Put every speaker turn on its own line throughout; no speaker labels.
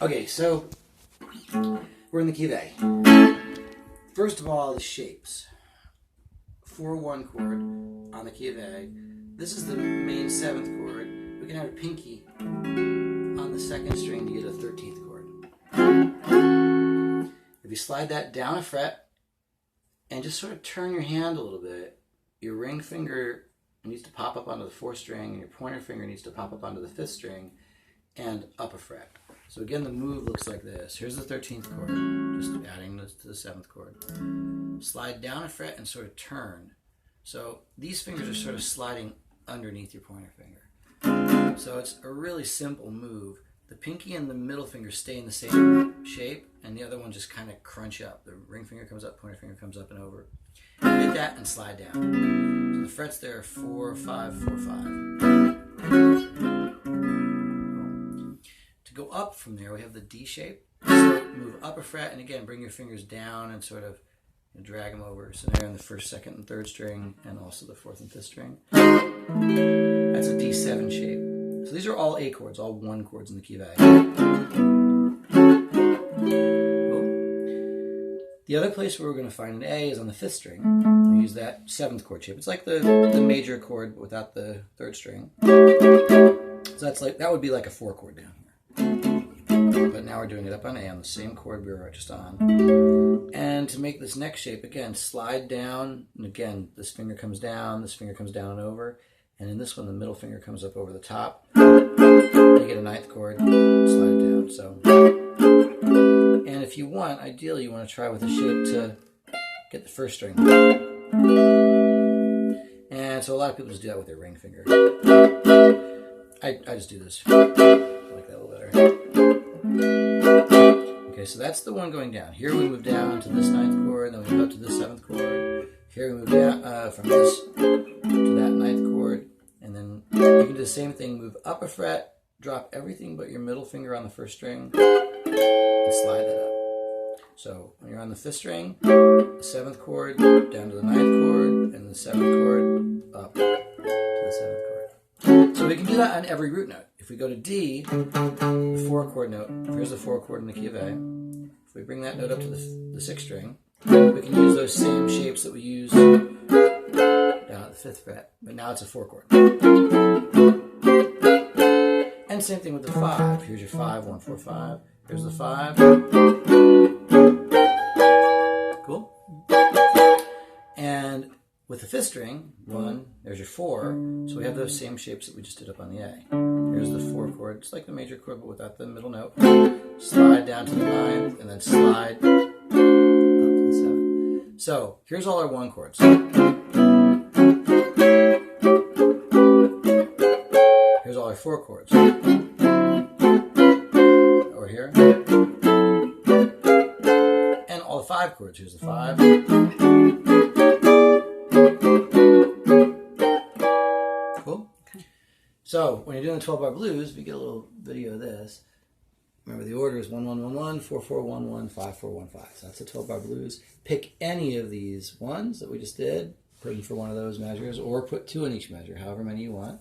Okay, so we're in the key of A. First of all, the shapes. 4-1 chord on the key of A. This is the main 7th chord. We can have a pinky on the 2nd string to get a 13th chord. If you slide that down a fret and just sort of turn your hand a little bit, your ring finger needs to pop up onto the 4th string and your pointer finger needs to pop up onto the 5th string and up a fret. So again, the move looks like this. Here's the 13th chord, just adding this to the 7th chord. Slide down a fret and sort of turn. So these fingers are sort of sliding underneath your pointer finger. So it's a really simple move. The pinky and the middle finger stay in the same shape, and the other one just kind of crunch up. The ring finger comes up, pointer finger comes up and over. Hit that and slide down. So the frets there are 4, 5, 4, 5. To go up from there, we have the D shape. So move up a fret, and again, bring your fingers down and sort of drag them over. So they're on the 1st, 2nd, and 3rd string, and also the 4th and 5th string. That's a D7 shape. So these are all A chords, all 1 chords in the key of A. Cool. The other place where we're going to find an A is on the 5th string. We use that 7th chord shape. It's like the major chord, but without the 3rd string. So that's like, that would be like a 4 chord down here. But now we're doing it up on A on the same chord we were just on. And to make this next shape, again, slide down. And again, this finger comes down and over. And in this one, the middle finger comes up over the top. You get a 9th chord, slide it down. So, and if you want, ideally, you want to try with a shape to get the 1st string. And so a lot of people just do that with their ring finger. I just do this. I like that a little better. Okay, so that's the one going down. Here we move down to this 9th chord, then we move up to this 7th chord. Here we move down from this to that 9th chord. And then you can do the same thing, move up a fret, drop everything but your middle finger on the 1st string, and slide that up. So when you're on the 5th string, the 7th chord, down to the 9th chord, and the 7th chord, up to the 7th chord. So we can do that on every root note. If we go to D, the 4 chord note, here's the 4 chord in the key of A. If we bring that note up to the 6th string, we can use those same shapes that we used down at the 5th fret, but now it's a 4 chord. And same thing with the 5. Here's your 5, 1, 4, 5. Here's the 5. Cool. And with the 5th string, 1, there's your 4. So we have those same shapes that we just did up on the A. Here's the 4 chord, it's like the major chord, but without the middle note. Slide down to the 9th, and then slide up to the 7th. So here's all our 1 chords. Here's all our 4 chords. Over here. And all the 5 chords. Here's the 5. Cool? So when you're doing the 12-bar blues, we get a little video of this. Remember, the order is 1, 1, 1, 1, 4, 4, 1, 1, 5, 4, 1, 5. So that's the 12-bar blues. Pick any of these ones that we just did, put in for one of those measures, or put 2 in each measure, however many you want.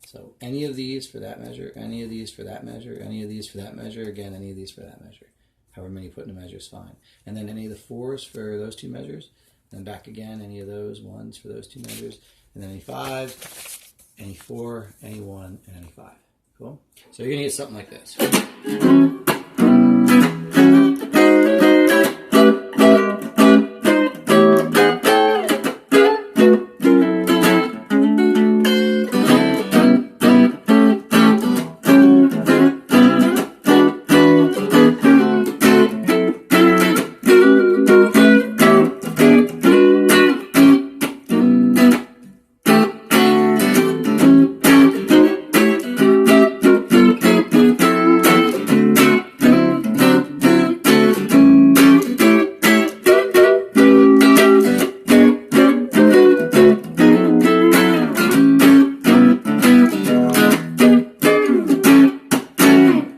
So any of these for that measure, any of these for that measure, any of these for that measure, again, any of these for that measure. However many you put in a measure is fine. And then any of the 4s for those 2 measures, and then back again, any of those 1s for those 2 measures, and then any 5, any 4, any 1, and any 5. Cool? So you're going to get something like this.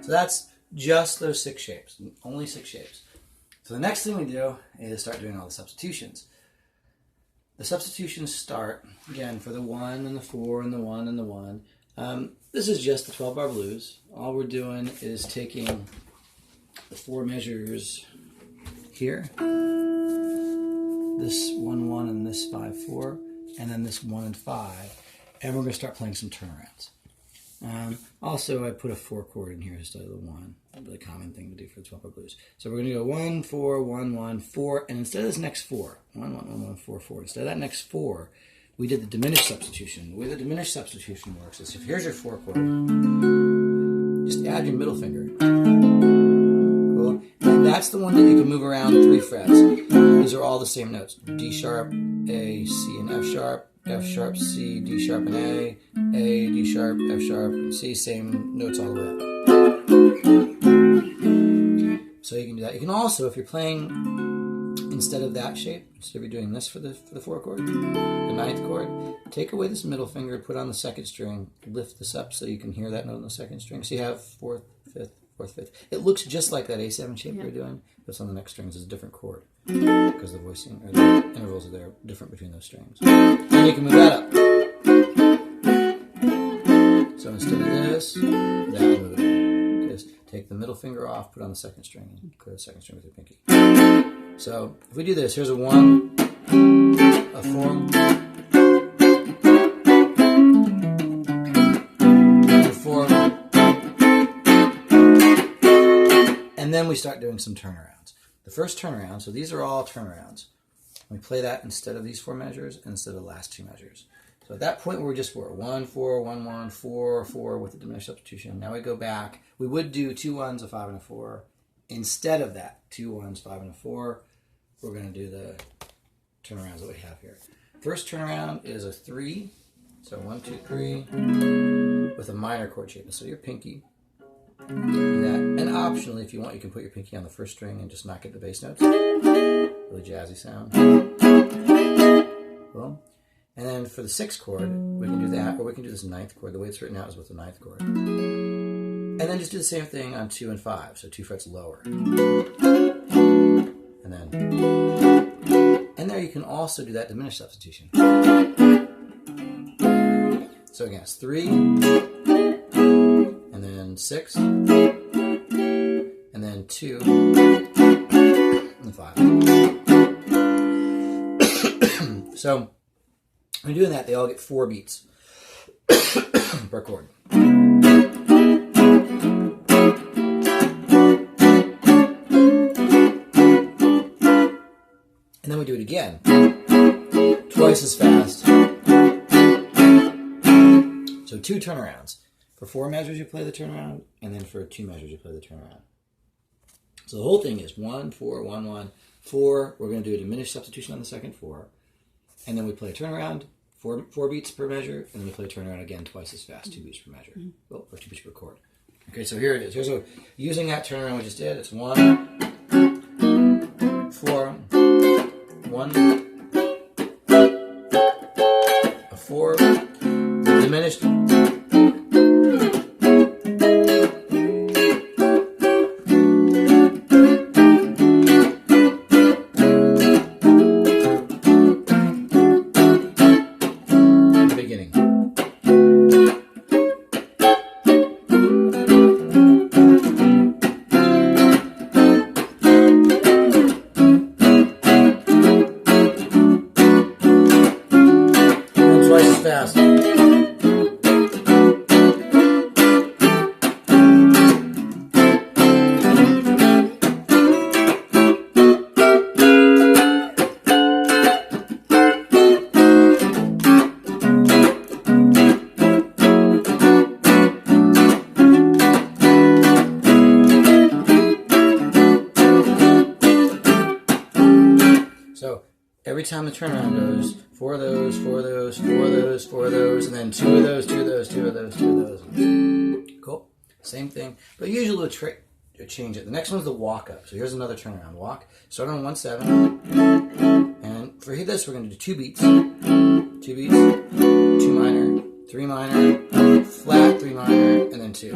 That's just those 6 shapes, only 6 shapes. So the next thing we do is start doing all the substitutions. The substitutions start, again, for the 1 and the 4 and the 1 and the 1. This is just the 12-bar blues. All we're doing is taking the 4 measures here. This 1, 1, and this 5, 4, and then this 1 and 5. And we're going to start playing some turnarounds. Also, I put a 4 chord in here instead of the 1. A really common thing to do for the 12-bar blues. So we're going to go 1, 4, 1, 1, 4, and instead of this next 4, 1, 1, 1, 1, 4, 4, instead of that next 4, we did the diminished substitution. The way the diminished substitution works is if here's your 4 chord, just add your middle finger. Cool. And that's the one that you can move around 3 frets. These are all the same notes. D sharp, A, C, and F sharp, C, D sharp, and A, D sharp, F sharp, and C, same notes all the way up. So you can do that. You can also, if you're playing instead of that shape, instead of you're doing this for the 4 chord, the 9th chord, take away this middle finger, put on the 2nd string, lift this up so you can hear that note on the 2nd string. So you have 4th, 5th, 4th, 5th. It looks just like that A7 shape you're doing, but it's on the next strings. It's a different chord because the voicing or the intervals are there different between those strings. And you can move that up. So instead of this, that move it. Just take the middle finger off, put on the 2nd string, and clear the 2nd string with your pinky. So if we do this, here's a 1, a 4, a 4, and then we start doing some turnarounds. The first turnaround, so these are all turnarounds. We play that instead of these 4 measures, instead of the last 2 measures. So at that point, we're just 1, 4, 1, 1, 4, 4 with the diminished substitution. Now we go back. We would do 2 1s, a 5, and a 4. Instead of that, 2 1s, 5, and a 4, we're going to do the turnarounds that we have here. First turnaround is a 3. So 1, 2, 3 with a minor chord shape. So your pinky. Do that. And optionally, if you want, you can put your pinky on the 1st string and just not get the bass notes. Really jazzy sound. Cool. And then for the 6th chord, we can do that, or we can do this 9th chord. The way it's written out is with the 9th chord. And then just do the same thing on 2 and 5, so 2 frets lower. And then, and there you can also do that diminished substitution. So again, it's 3, and then 6, and then 2, and 5. So when you're doing that, they all get 4 beats per chord. And then we do it again, twice as fast. So 2 turnarounds. For 4 measures, you play the turnaround, and then for 2 measures, you play the turnaround. So the whole thing is 1, 4, 1, 1, 4. We're going to do a diminished substitution on the 2nd 4. And then we play a turnaround, 4 beats per measure, and then we play a turnaround again twice as fast, 2 beats per measure. Well, or 2 beats per chord. Okay, so here it is. Here's using that turnaround we just did. It's 1, 4, 1, a 4, diminished, beginning. Twice as fast. So every time the turnaround goes, 4 of those, 4 of those, 4 of those, 4 of those, and then 2 of those, 2 of those, 2 of those, 2 of those. Cool. Same thing. But usually we'll change it. The next one's the walk up. So here's another turnaround. Walk. Start on 1/7. And for this, we're going to do 2 beats. 2 beats, 2 minor, 3 minor, flat 3 minor, and then 2.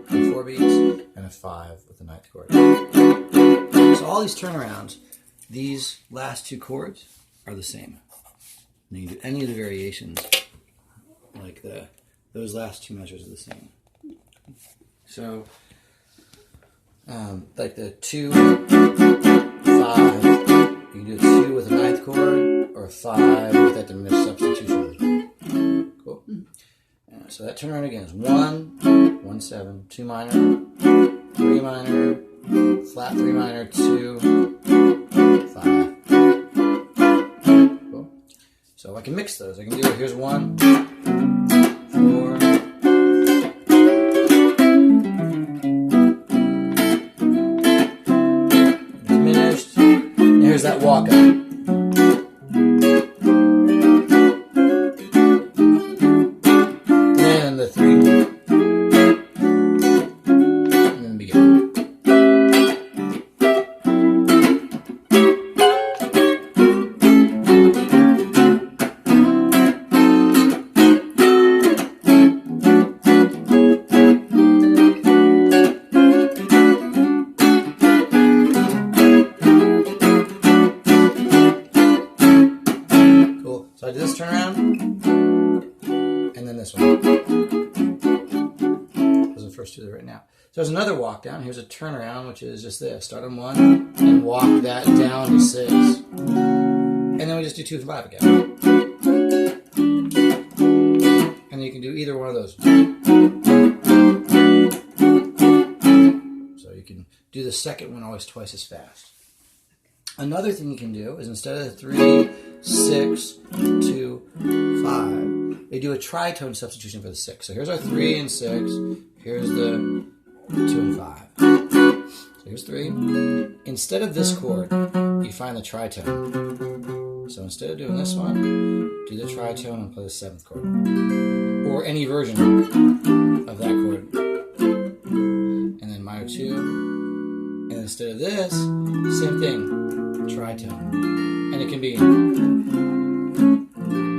And 4 beats, and a 5 with the 9th chord. So all these turnarounds, these last 2 chords are the same. And you can do any of the variations, like those last 2 measures are the same. So like the 2, 5. You can do a 2 with a ninth chord, or 5 with that diminished substitution. Cool. So that turnaround again is 1, 1, 7, 2 minor, 3 minor, flat 3 minor, 2, 5. Cool. So I can mix those. I can do it. Here's 1, 4. Diminished. And here's that walk up. And the 3. And then begin. So I do this turnaround, and then this one. Those are the first two that are right now. So there's another walk down. Here's a turnaround, which is just this. Start on 1 and walk that down to 6. And then we just do 2 and 5 again. And you can do either one of those. So you can do the second one always twice as fast. Another thing you can do is instead of the 3, 6, 2, 5, they do a tritone substitution for the 6. So here's our 3 and 6. Here's the 2 and 5. So here's 3. Instead of this chord, you find the tritone. So instead of doing this one, do the tritone and play the 7th chord. Or any version of that chord. And then minor 2. And instead of this, same thing. Tritone. And it can be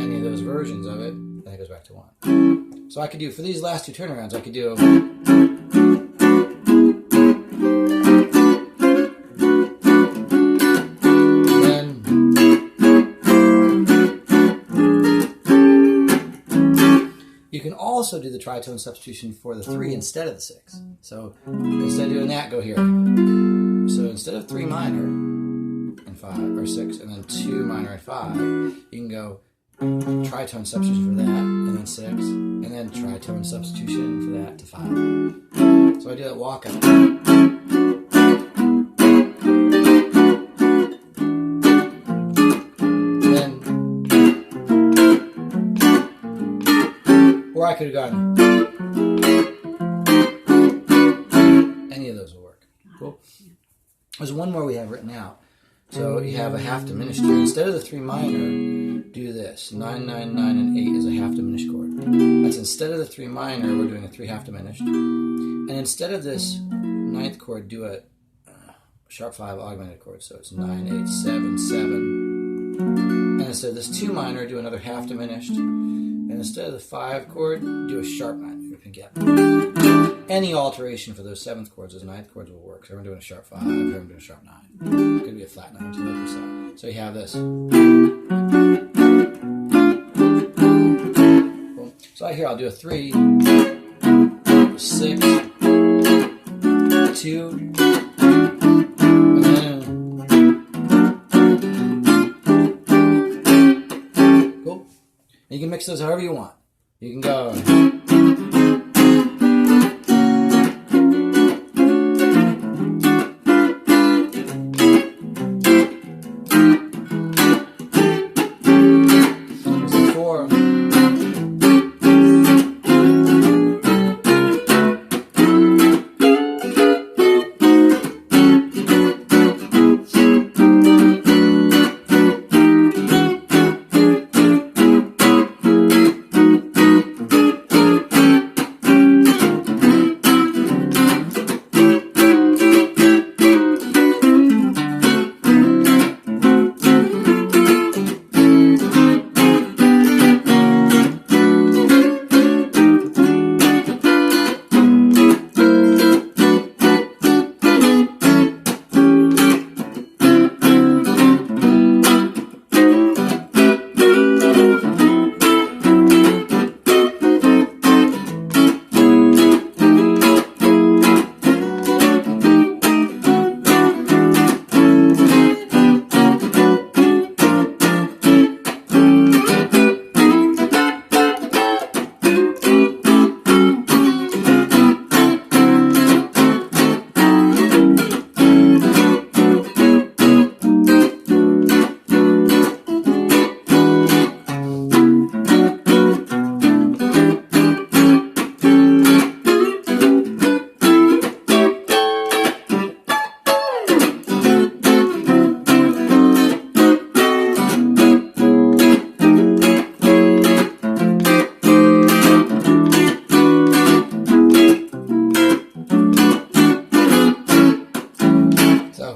any of those versions of it, then it goes back to 1. So I could do, for these last 2 turnarounds, I could do then you can also do the tritone substitution for the 3 instead of the 6. So instead of doing that, go here. So instead of 3 minor and 5 or 6 and then 2 minor and 5, you can go tritone substitution for that and then 6 and then tritone substitution for that to 5. So I do that walk up. Then, or I could have gone. Any of those will work. Cool. There's one more we have written out. So you have a half diminished here. Instead of the 3 minor, do this. 9, 9, 9, and 8 is a half diminished chord. That's instead of the 3 minor, we're doing a 3 half diminished. And instead of this 9th chord, do a sharp 5 augmented chord. So it's 9, 8, 7, 7. And instead of this 2 minor, do another half diminished. And instead of the 5 chord, do a sharp 9. You can get any alteration for those 7th chords, those 9th chords will work. So I'm doing a sharp 5, here I'm doing a sharp 9. Could be a flat 9 too, like we said. So you have this. Cool. So here I'll do a 3, 6, 2, and then cool. And you can mix those however you want. You can go.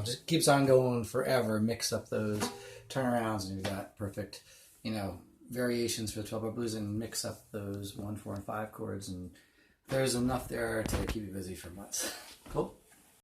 just keeps on going forever. Mix up those turnarounds, and you've got perfect, variations for the 12-bar blues, and mix up those 1, 4, and 5 chords, and there's enough there to keep you busy for months. Cool.